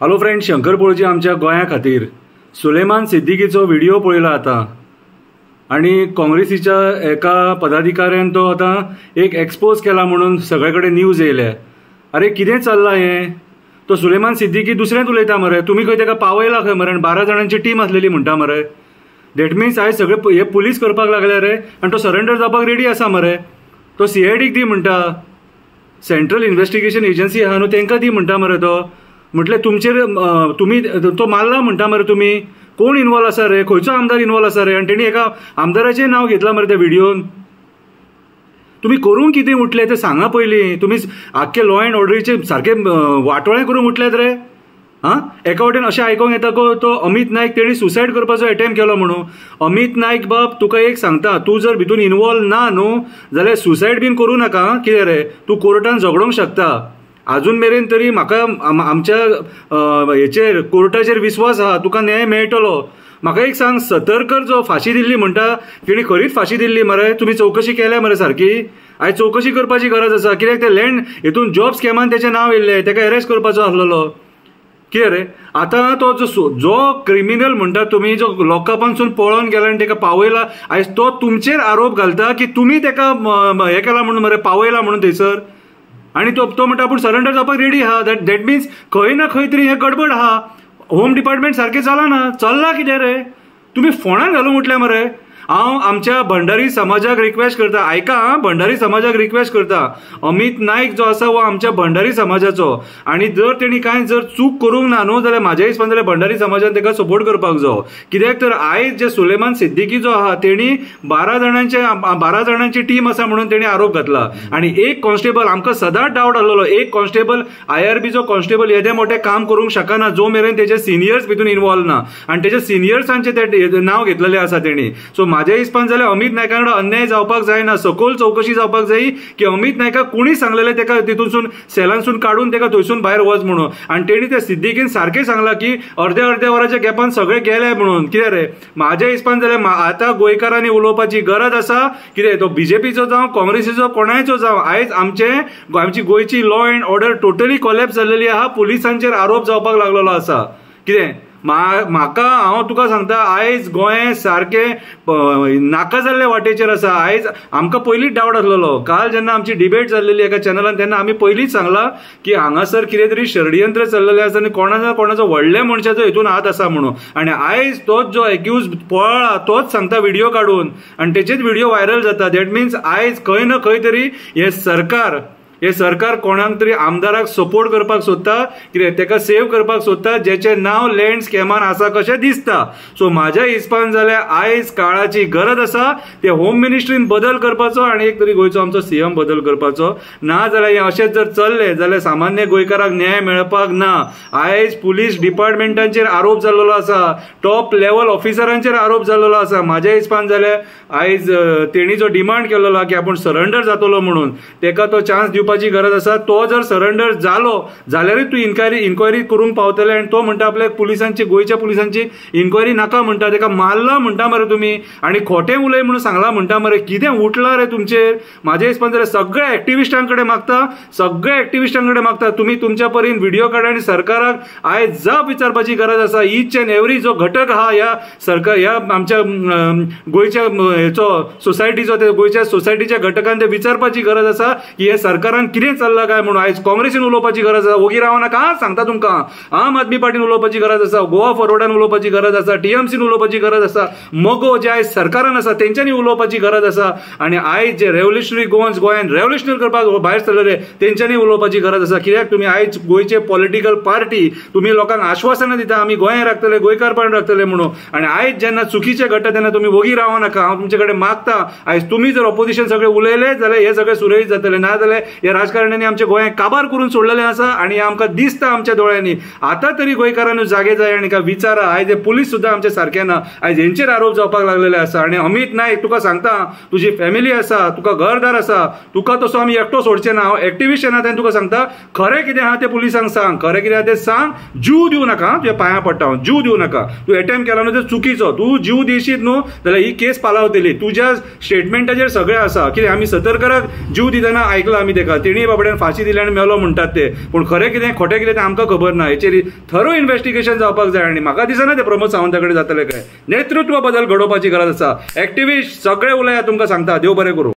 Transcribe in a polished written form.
Hello friend, Shankar पळोवची आमच्या गोंया खातीर सुलेमान सिद्दीकीचो व्हिडिओ पळयला आता आणि काँग्रेसीच्या एका पदाधिकाऱ्यान तो आता एक एक्सपोज केला म्हणून सगळे कडेन न्यूज येयल्या. अरे कितें चल्लां हें? तो सुलेमान सिद्दीकी दुसरेंच उलयता मरे. तुमी खंय ताका पावयला खंय मरे? 12 जाणांची टीम आसलेली म्हणटा मरे. दॅट मिन्स आयज सगळे हे पुलीस करपाक लागले रे आनी तो सरेंडर जावपाक रेडी आसा मरे. तो CIDक दी म्हणटा, सेंट्रल इन्व्हेस्टिगेशन एजन्सी आहा न्हू तांकां दी म्हणटा मरे. तो म्हटले तुमचेर तुमी तो मारला म्हणटा मरे. तुमी कोण इन्वॉल्व आसा रे? खंयचो आमदार इन्वॉल्व आसा रे? आनी तेणी एका आमदाराचें नांव घेतलां मरे त्या व्हिडिओन. तुमी करूंक कितें उठले ते सांगा पयलीं. तुमी आख्खे लॉ अँड ऑर्डरीचे सारखे वाटोळे करून उठल्यात रे. एका वटेन अशें आयकोंक येता तो अमित नायक तेणी सुसायड करपाचो अटेम्प्ट केलो म्हणून. अमित नायक बाब तुका एक सांगता, तूं जर भितून इन्वॉल्व ना न्हू जाल्यार सुसायड बीन करूं नाका. कितें रे, तूं कोर्टान झगडोंक शकता. अजून मेरेन तरी म्हाका आमच्या हेचेर कोर्टाचेर विश्वास आहा, तुका न्याय मेळटलो. म्हाका एक सांग, सतरकर जो फाशी दिल्ली म्हणटा तिणी खरीच फाशी दिल्ली मरे? तुमी चवकशी केल्या मरे सारकी? आयज चवकशी करपाची गरज आसा. कित्याक ते लँड हितून जॉब स्कॅमान तेचें नांव येयल्लें, ताका अरेस्ट करपाचो आसलेलो. कितें रे, आतां तो जो क्रिमिनल म्हणटा तुमी, जो लॉकअपांसून पळोवन गेला आनी ताका पावयला, आयज तो तुमचेर आरोप घालता की तुमी ताका हें केला म्हणून मरे, पावयला म्हणून थंयसर. आणि तो म्हणटा आपूण सरेंडर जावपाक रेडी आहा. दॅट मिन्स खंय ना खंय तरी हें गडबड आहा. होम डिपार्टमेंट सारकें चलना. चल्ला कितें रे? तुमी फोंडान घालूंक उठल्या मरे. हांव आमच्या भंडारी समाजाक रिक्वेस्ट करता, आयका, भंडारी समाजाक रिक्वेस्ट करता, अमित नायक जो आसा हो आमच्या भंडारी समाजाचो. आणि जर तेणी कांय जर चूक करूंक ना न्हू जाल्यार म्हाज्या हिसपान जाल्यार भंडारी समाजान ताका सपोर्ट करपाक जाय. कित्याक तर आयज जे सुलेमान सिद्दीकी जो आहा तेणी 12 जाणांची टीम आसा म्हणून तेणी आरोप घातला. आणि एक कॉन्स्टेबल, आमकां सदांच डावट आसलेलो, एक कॉन्स्टेबल IRB जो कॉन्स्टेबल येदे मोठे काम करूंक शकना जो मेरेन तेजे सिनियर्स भितून इन्वॉल्व ना. आणि तेजे सिनियर्सांचे ते नांव घेतलेले आसा तेणी. सो म्हाज्या हिसपान जाल्यार अमित नायका कडेन अन्याय जावपाक जायना. सखोल चवकशी जावपाक जाय की अमित नायकाक कोणी सांगलेले ताका तितूनसून सेलांसून काडून ताका थंयसून भायर वच म्हणून. आनी तेणी त्या सिद्दीकीन सारकें सांगलां की अर्द्या वराच्या गॅपान सगळे गेले म्हणून. कितें रे, म्हाज्या हिसपान जाल्यार आतां गोंयकारांनी उलोवपाची गरज आसा. कितें तो BJPचो जावं काँग्रेसीचो कोणायचो जावं, आयज आमची गोंयची law and order totally collapse जाल्लेली आहा. पुलिसांचेर आरोप जावपाक लागलेलो आसा. कितें म्हाका, हांव तुका सांगता, आयज गोंय सारकें नाका जाल्ल्या वाटेचेर आसा. आयज आमकां पयलींच डावट आसलेलो. काल जेन्ना आमची डिबेट जाल्लेली एका चॅनलान तेन्ना आमी पयलींच सांगलां की हांगासर कितें तरी षडयंत्र चल्लेलें आसा आनी कोणाचो व्हडल्या मनशाचो हितून हात आसा म्हणून. आनी आयज तोच जो एक्यूज पळला तोच सांगता व्हिडिओ काडून आनी तेचेच व्हिडिओ व्हायरल जाता. दॅट मिन्स आयज खंय ना खंय तरी हे सरकार कोणाक तरी आमदाराक सपोर्ट करपाक सोदता. कितें ताका सेव्ह करपाक सोदता जेचें नांव लँड स्कॅमान आसा कशें दिसता. सो म्हाज्या हिसपान जाल्यार आयज काळाची गरज आसा ते होम मिनिस्ट्रीन बदल करपाचो आनी एक तरी गोंयचो आमचो CM बदल करपाचो. ना जाल्यार हें अशेंच जर चल्लें जाल्यार सामान्य गोंयकाराक न्याय मेळपाक ना. आयज पुलीस डिपार्टमेंटांचेर आरोप जाल्लो आसा, टॉप लेवल ऑफिसरांचेर आरोप जाल्लो आसा. म्हाज्या हिसपान जाल्यार आयज तेणी जो डिमांड केल्लो की आपूण सरेंडर जातलो म्हणून, ताका तो चान्स दिवपाक गरज आसा. तो जर सरेंडर जालो जाल्यारूच तूं इन्क्वायरी करूंक पावतले. आनी तो म्हणटा आपल्या पुलिसांची, गोंयच्या पुलिसांची इन्क्वायरी नाका म्हणटा. ताका मारला म्हणटा मरे तुमी आनी खोटें उलय म्हणून सांगला म्हणटा मरे. कितें उठला रे तुमचेर? म्हाज्या हिसपान जाल्यार सगळ्या एक्टिविस्टांकडे मागता तुमी तुमच्या परीन व्हिडिओ काडा आनी सरकाराक आयज जाप विचारपाची गरज आसा. ईच अँड एवरी जो घटक आहा ह्या आमच्या गोंयच्या हेचो सोसायटीचो, ते गोंयच्या सोसायटीच्या घटकांक ते विचारपाची गरज आसा की हे सरकारान कितें चल्लां काय म्हणून. आयज काँग्रेसीन उलोवपाची गरज आसा. ओगी रावं नाका, सांगता तुमकां. आम आदमी पार्टीन उलोवपाची गरज आसा, गोवा फॉरवर्डान उलोवपाची गरज आसा, TMCन उलोवपाची गरज आसा, मगो जे आयज सरकारान आसा तेंच्यांनी उलोवपाची गरज आसा. आनी आयज जे रेव्होल्युशनरी गोंयान रेव्होल्युशनरी करपाक भायर सरलेले तेंच्यांनी उलोवपाची गरज आसा. कित्याक तुमी आयज गोंयचे पॉलिटिकल पार्टी तुमी लोकांक आश्वासनां दिता आमी गोंय राखतले, गोंयकारपण राखतले म्हणून. आनी आयज जेन्ना चुकीचे घडटा तेन्ना तुमी ओगी रावं नाका. हांव तुमचे कडेन मागता, आयज तुमी जर ऑपोजिशन सगळे उलयले जाल्यार हे सगळे सुरळीत जातले. ना जाल्यार हे राजकारण्यांनी आमच्या गोंयाक काबार करून सोडलेले आसा आनी आमकां दिसता आमच्या दोळ्यांनी. आतां तरी गोंयकारांनी जागे जाय आनी विचारा. आयज हे पुलीस सुद्दां आमचे सारके ना. आयज हेंचेर आरोप जावपाक लागलेले आसा. आनी अमित नायक, तुका सांगता, तुजी फॅमिली आसा, तुका घरदार आसा, तुका तसो आमी एकटो सोडचे ना. हांव एक्टिविस्ट येना तेन्ना तुका सांगता, खरें कितें आहा तें पुलिसांक सांग. खरें कितें आहा तें सांग. जीव दिवं नाका. तुज्या पांयां पडटा हांव, जीव दिवं नाका. तूं अटेम्प्ट केला न्हू तें चुकीचो. तूं जीव दिशीत न्हू जाल्यार ही केस पालावतली. तुज्या स्टेटमेंटाचेर सगळें आसा. कितें आमी सतरकराक जीव दितना आयकलां आमी ताका. तिणी बाबड्यान फाशी दिली आनी मेलो म्हणटात ते, पूण खरें कितें खोटें कितें तें आमकां खबर ना. हेचेर थरो इन्व्हेस्टिगेशन जावपाक जाय आनी म्हाका दिसना ते प्रमोद सावंता कडेन जातलें काय. नेतृत्व बदल घडोवपाची गरज आसा. एक्टिविस्ट सगळे उलया, तुमकां सांगता. देव बरें करूं.